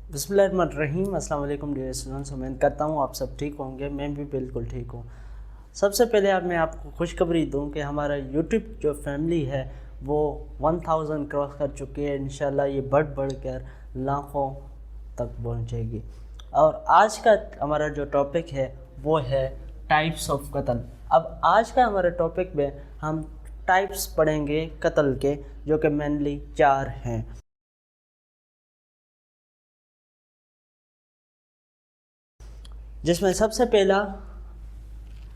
बिस्मिल्लाहिर्रहमानिर्रहीम। अस्सलाम वालेकुम डियर स्टूडेंट्स, उम्मीद करता हूँ आप सब ठीक होंगे। मैं भी बिल्कुल ठीक हूँ। सबसे पहले अब मैं आपको खुशखबरी दूँ कि हमारा यूट्यूब जो फैमिली है वो 1000 क्रॉस कर चुकी है। इंशाल्लाह ये बढ़ कर लाखों तक पहुँचेगी। और आज का हमारा जो टॉपिक है वो है टाइप्स ऑफ कत्ल। अब आज का हमारे टॉपिक में हम टाइप्स पढ़ेंगे कत्ल के, जो कि मेनली 4 हैं। जिसमें सबसे पहला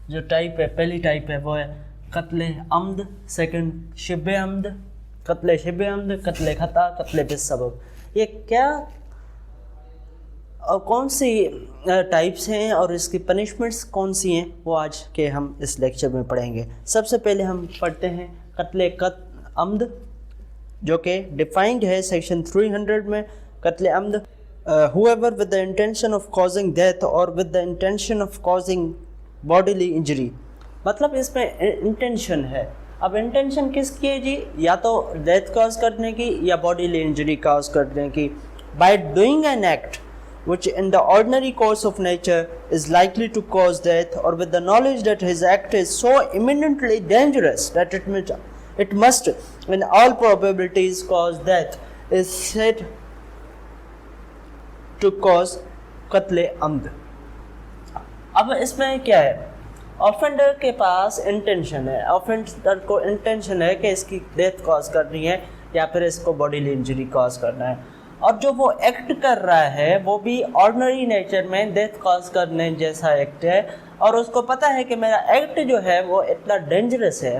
जो टाइप है, पहली टाइप है वो है कत्ले अम्द। सेकंड शिबे अम्द, कत्ले शिबे अम्द, कत्ले खता, कत्ले बिस्सबब। ये क्या और कौन सी टाइप्स हैं और इसकी पनिशमेंट्स कौन सी हैं, वो आज के हम इस लेक्चर में पढ़ेंगे। सबसे पहले हम पढ़ते हैं कत्ले अम्द, जो कि डिफाइंड है सेक्शन 300 में। कत्ले अम्द, whoever with the intention of causing death or with the intention of causing bodily injury। मतलब इसमें इंटेंशन है। अब इंटेंशन किसकी है जी? या तो डेथ कॉज करने की या बॉडीली इंजरी कॉज करने की। by doing an act which in the ordinary course of nature is likely to cause death, or with the knowledge that his act is so imminently dangerous that it must in all probabilities cause death, is said to cause कत्ले अम्द। अब इसमें क्या है? Offender के पास intention है, offender को intention है कि इसकी डेथ कॉज करनी है या फिर इसको बॉडीली इंजरी कॉज करना है, और जो वो एक्ट कर रहा है वो भी ऑर्डिनरी नेचर में डेथ कॉज करने जैसा एक्ट है, और उसको पता है कि मेरा एक्ट जो है वो इतना डेंजरस है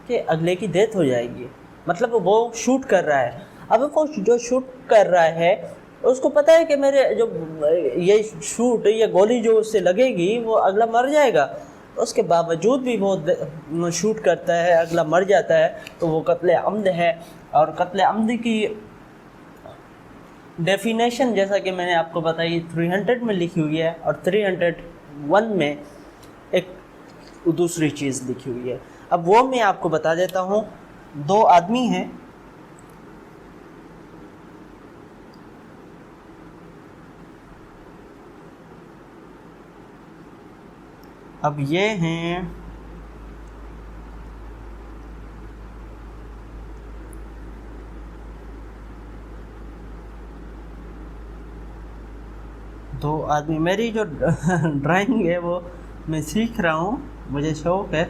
कि अगले की डेथ हो जाएगी। मतलब वो शूट कर रहा है। अब वो जो शूट कर रहा है उसको पता है कि मेरे जो ये गोली जो उससे लगेगी वो अगला मर जाएगा, उसके बावजूद भी वो शूट करता है, अगला मर जाता है, तो वो कत्ले अम्द है। और कत्ले अम्द की डेफिनेशन जैसा कि मैंने आपको बताई 300 में लिखी हुई है, और 301 में एक दूसरी चीज़ लिखी हुई है। अब वो मैं आपको बता देता हूँ। 2 आदमी हैं, अब ये हैं दो आदमी। मेरी जो ड्राइंग है वो मैं सीख रहा हूँ, मुझे शौक़ है,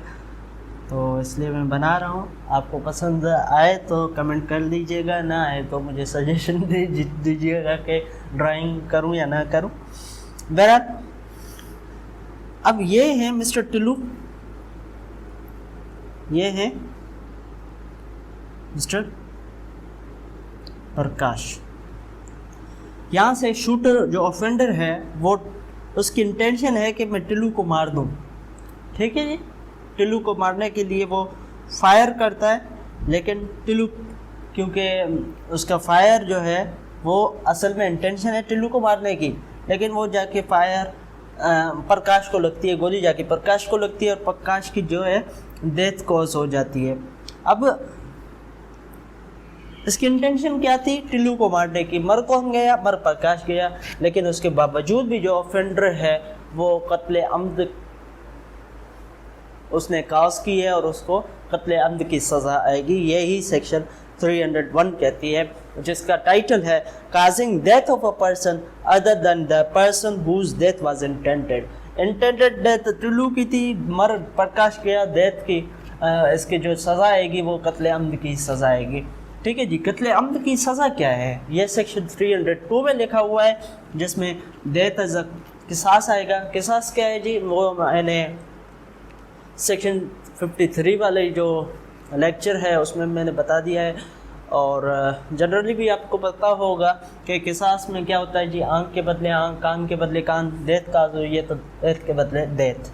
तो इसलिए मैं बना रहा हूँ। आपको पसंद आए तो कमेंट कर दीजिएगा, ना आए तो मुझे सजेशन दीजिएगा कि ड्राइंग करूँ या ना करूँ। बहरहाल अब ये हैं मिस्टर टिल्लू, ये हैं मिस्टर प्रकाश। यहाँ से शूटर जो ऑफेंडर है वो उसकी इंटेंशन है कि मैं टिल्लू को मार दूँ। ठीक है जी। टिल्लू को मारने के लिए वो फायर करता है, लेकिन टिल्लू, क्योंकि उसका फायर जो है वो असल में इंटेंशन है टिल्लू को मारने की, लेकिन वो जाके फायर प्रकाश को लगती है, गोली जाके प्रकाश को लगती है, और प्रकाश की जो है डेथ कॉज हो जाती है। अब इसकी इंटेंशन क्या थी? टिल्लू को मारने की। मर कौन गया? मर प्रकाश गया, लेकिन उसके बावजूद भी जो ऑफेंडर है वो कत्ले अम्द उसने कॉज की है, और उसको कत्ले अम्द की सज़ा आएगी। यही सेक्शन 301 कहती है, जिसका टाइटल है causing death of a person other than the person whose death was intended. Intended death Tillu की थी, मर प्रकाश गया, डेथ की इसकी जो सज़ा आएगी वो कत्ले अम्द की सज़ा आएगी। ठीक है जी। कत्ले अम्द की सज़ा क्या है? ये सेक्शन 302 में लिखा हुआ है, जिसमें डेथ एज अ किसास आएगा। किसास क्या है जी? वो मैंने सेक्शन 53 वाले जो लेक्चर है उसमें मैंने बता दिया है, और जनरली भी आपको पता होगा कि किसास में क्या होता है जी? आंख के बदले आंख, कान के बदले कान, डेथ का जो ये तो डेथ के बदले डेथ।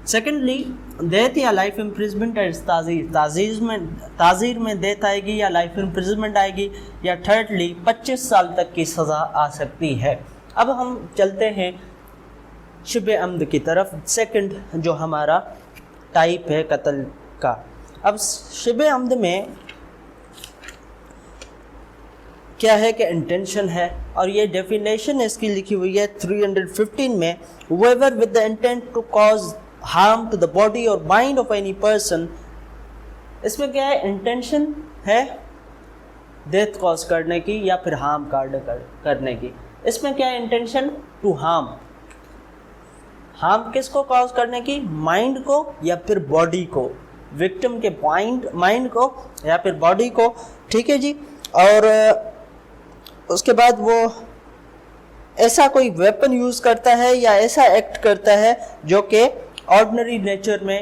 सेकेंडली डेथ या लाइफ इम्प्रिजमेंट एज ताज़ीर में डेथ आएगी या लाइफ इम्प्रिजमेंट आएगी, या थर्डली 25 साल तक की सज़ा आ सकती है। अब हम चलते हैं शिबे अम्द की तरफ, सेकंड जो हमारा टाइप है कत्ल का। अब शिबे अम्द में کیا ہے کہ انٹینشن ہے، اور یہ ڈیفینیشن اس کی لکھی ہوئی ہے 315 میں، whoever with the intent to cause harm to the body or mind of any person. اس میں کیا ہے؟ انٹینشن ہے ڈیتھ کاز کرنے کی یا پھر ہارم کرنے کی. اس میں کیا ہے؟ Intention to harm. ہارم کس کو کاز کرنے کی؟ مائنڈ کو یا پھر باڈی کو، وکٹم کے مائنڈ کو یا پھر باڈی کو. ٹھیک ہے جی. اور اس کے بعد وہ ایسا کوئی ویپن یوز کرتا ہے یا ایسا ایکٹ کرتا ہے جو کہ آرڈنری نیچر میں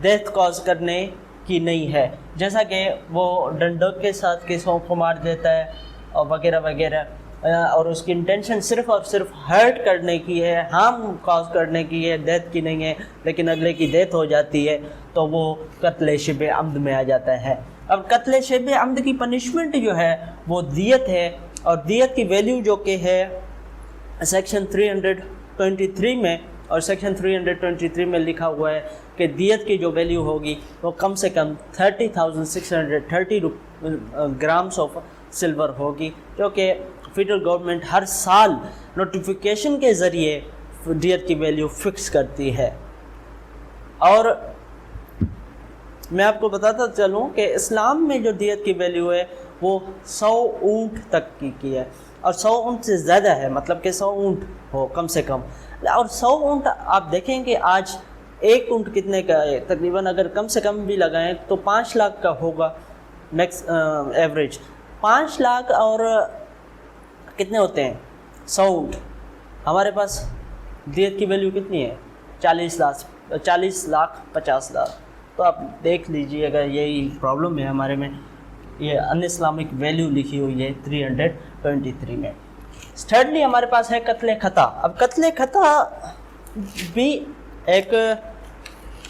ڈیتھ کاز کرنے کی نہیں ہے، جیسا کہ وہ ڈنڈوں کے ساتھ کسوں کو مار دیتا ہے اور وغیرہ وغیرہ، اور اس کی انٹینشن صرف اور صرف ہرٹ کرنے کی ہے، ہارم کاز کرنے کی ہے، ڈیتھ کی نہیں ہے، لیکن اگلے کی ڈیتھ ہو جاتی ہے تو وہ قتل شبہ عمد میں آ جاتا ہے. اب قتل شبہ عمد کی پنشمنٹ جو ہے وہ دیت ہے، اور دیت کی ویلیو جو کہ ہے سیکشن 323 میں، اور سیکشن 323 میں لکھا ہوا ہے کہ دیت کی جو ویلیو ہوگی وہ کم سے کم 30,630 گرامس آف سلور ہوگی، جو کہ فیڈرل گورنمنٹ ہر سال نوٹیفیکیشن کے ذریعے دیت کی ویلیو فکس کرتی ہے. اور میں آپ کو بتاتا چلوں کہ اسلام میں جو دیت کی ویلیو ہے وہ 100 اونٹ تک کی ہے، اور 100 اونٹ سے زیادہ ہے، مطلب کہ 100 اونٹ ہو کم سے کم. اور 100 اونٹ آپ دیکھیں کہ آج ایک اونٹ کتنے کا ہے؟ تقریباً اگر کم سے کم بھی لگائیں تو 5 لاکھ کا ہوگا میکس ایوریج. 5 لاکھ اور کتنے ہوتے ہیں 100 اونٹ. ہمارے پاس دیت کی ویلیو کتنی ہے؟ 40 لاکھ 50 لاکھ. تو آپ دیکھ لیجئے، اگر یہی پرابلم ہے ہمارے میں، یہ ان اسلامک ویلیو لکھی ہوئی ہے 323 میں. تھرڈلی ہمارے پاس ہے قتل خطا. اب قتل خطا بھی ایک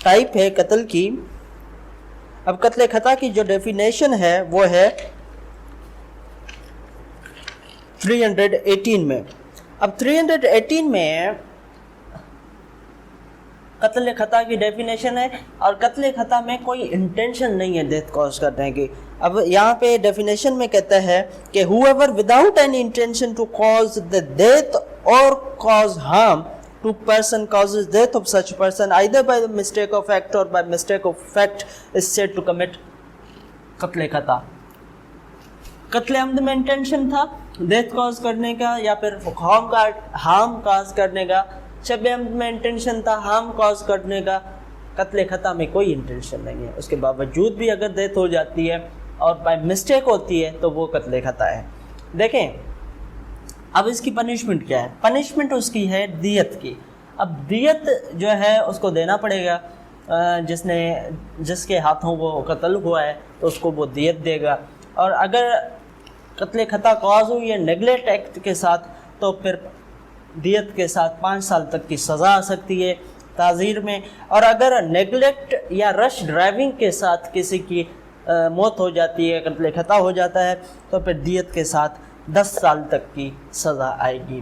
ٹائپ ہے قتل کی. اب قتل خطا کی جو ڈیفینیشن ہے وہ ہے 318 میں. اب 318 میں قتل خطا کی ڈیفینیشن ہے، اور قتل خطا میں کوئی انٹینشن نہیں ہے ڈیتھ کاز کرنے کی. اب یہاں پہ ڈیفینیشن میں کہتا ہے کہ whoever without any intention to cause the death or cause harm to person causes death of such person either by the mistake of act or by mistake of fact is said to commit قتل خطا. قتل عمد میں intention تھا death cause کرنے کا یا پھر harm cause کرنے کا. شبہ عمد میں انٹینشن تھا ہارم کاز کرنے کا. قتل خطا میں کوئی انٹینشن نہیں ہے، اس کے باوجود بھی اگر ڈیتھ ہو جاتی ہے اور بائی مسٹیک ہوتی ہے تو وہ قتل خطا ہے. دیکھیں اب اس کی پنشمنٹ کیا ہے؟ پنشمنٹ اس کی ہے دیت کی. اب دیت جو ہے اس کو دینا پڑے گا، جس کے ہاتھوں وہ قتل ہوا ہے تو اس کو وہ دیت دے گا. اور اگر قتل خطا کاز ہوئی ہے نیگلیکٹ ایکٹ کے ساتھ تو پھر دیت کے ساتھ 5 سال تک کی سزا آ سکتی ہے تعزیر میں. اور اگر نیگلیکٹ یا رش ڈرائیونگ کے ساتھ کسی کی موت ہو جاتی ہے، قتل خطا ہو جاتا ہے، تو پھر دیت کے ساتھ 10 سال تک کی سزا آئے گی.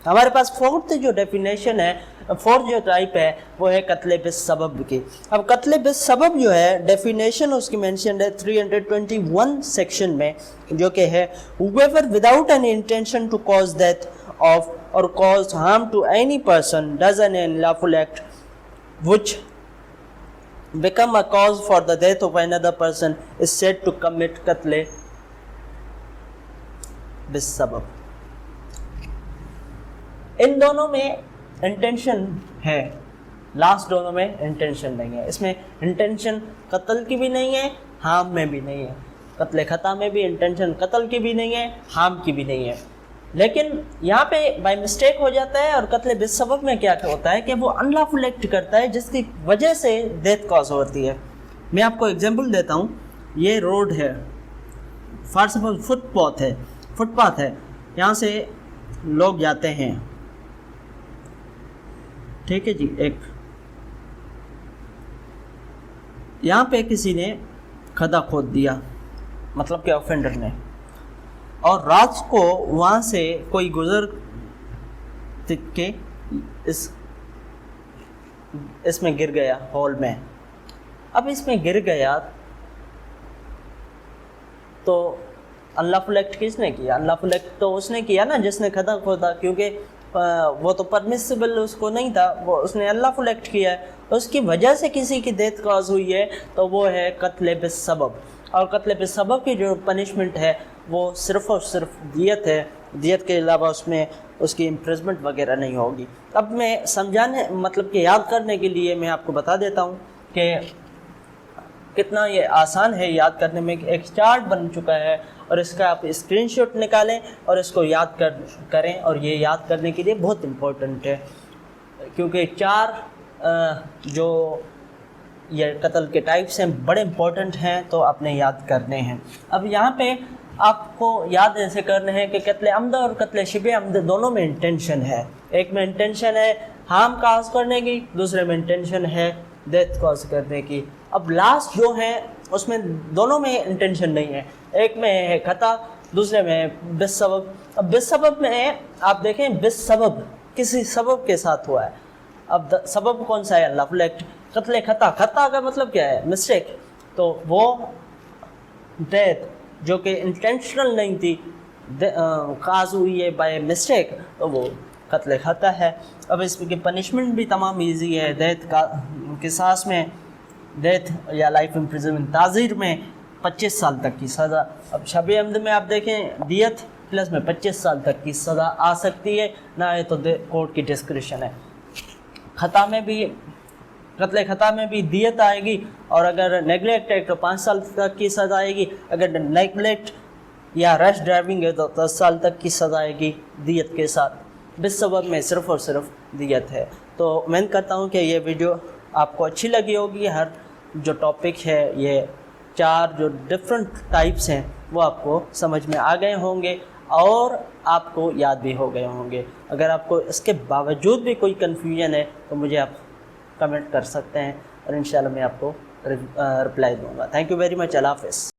ہمارے پاس فورتھ جو ڈیفینیشن ہے، فورتھ جو ٹائپ ہے وہ ہے قتل بالسبب کی. اب قتل بالسبب جو ہے ڈیفینیشن اس کی مینشنڈ ہے 321 سیکشن میں، جو کہ ہے whoever without any intention to cause death of or cause harm to any person does an unlawful act which become a cause for the death of another person is said to commit قتل بالسبب. ان دونوں میں intention ہے، last دونوں میں intention نہیں ہے. اس میں intention قتل کی بھی نہیں ہے، ہارم میں بھی نہیں ہے. قتل خطا میں بھی انٹینشن قتل کی بھی نہیں ہے، ہارم کی بھی نہیں ہے. لیکن یہاں پہ بائی مسٹیک ہو جاتا ہے. اور قتل بالسبب میں کیا ہوتا ہے کہ وہ انلافل ایکٹ کرتا ہے جس کی وجہ سے ڈیتھ کاز ہوتی ہے. میں آپ کو ایگزامپل دیتا ہوں. یہ روڈ ہے، فار سپوز فٹ پاتھ ہے، یہاں سے لوگ جاتے ہیں، ٹھیک ہے جی. ایک یہاں پہ کسی نے کھدا کھود دیا، مطلب کہ آفینڈر نے، اور رات کو وہاں سے کوئی گزر کے اس میں گر گیا ہال میں. اب اس میں گر گیا تو अनलॉफुल एक्ट किसने किया? अनलॉफुल एक्ट तो उसने किया ना जिसने खता खोदा, क्योंकि वो तो परमिसिबल उसको नहीं था, वो उसने अनलॉफुल एक्ट किया है, उसकी वजह से किसी की डेथ कॉज हुई है तो वो है कत्ल बिस्सबब। और कत्ल बिस्सबब की जो पनिशमेंट है वो सिर्फ़ और सिर्फ दियत है, दियत के अलावा उसमें उसकी इम्प्रिजमेंट वगैरह नहीं होगी। अब मैं समझाने मतलब कि याद करने के लिए मैं आपको बता देता हूँ कि कितना ये आसान है याद करने में। एक चार्ट बन चुका है और इसका आप स्क्रीनशॉट निकालें और इसको याद करें, और ये याद करने के लिए बहुत इम्पोर्टेंट है, क्योंकि 4 जो ये कत्ल के टाइप्स हैं बड़े इम्पोर्टेंट हैं, तो आपने याद करने हैं। अब यहाँ पे आपको याद ऐसे करने हैं कि कत्ल अम्द और कत्ल शिबे अम्द दोनों में इंटेंशन है। एक में इंटेंशन है हार्म काज करने की, दूसरे में इंटेंशन है डेथ कॉज करने की। अब लास्ट जो है उसमें दोनों में इंटेंशन नहीं है, एक में है खता, दूसरे में है बिस्सबब। अब बिस्सबब में आप देखें बिस्सबब किसी सबब के साथ हुआ है। अब सबब कौन सा है? Unlawful act. कत्ल खता, खता का मतलब क्या है? मिस्टेक। तो वो डेथ जो कि इंटेंशनल नहीं थी, काज हुई है बाय मिस्टेक, तो वो कत्ल खता है। अब इसकी पनिशमेंट भी तमाम इजी है। डेथ का किसास में डेथ या लाइफ इम्प्रिजनमेंट, ताज़ीर में 25 साल तक की सज़ा। अब शब अमद में आप देखें दियत प्लस में 25 साल तक की सज़ा आ सकती है, ना है तो कोर्ट की डिस्क्रिशन है। खता में भी, कत्ल खता में भी दियत आएगी, और अगर नेगलेक्ट है तो 5 साल तक की सज़ा आएगी, अगर नेगलेक्ट या रश ड्राइविंग है तो 10 साल तक की सज़ा आएगी दियत के साथ। बिस्सबब में सिर्फ़ और सिर्फ दियत है। तो उम्मीद करता हूँ कि ये वीडियो आपको अच्छी लगी होगी। हर जो टॉपिक है, ये 4 जो डिफरेंट टाइप्स हैं वो आपको समझ में आ गए होंगे और आपको याद भी हो गए होंगे। अगर आपको इसके बावजूद भी कोई कन्फ्यूजन है तो मुझे आप कमेंट कर सकते हैं और इंशाल्लाह मैं आपको रिप्लाई दूँगा। Thank you very much. Allah हाफ़िज़।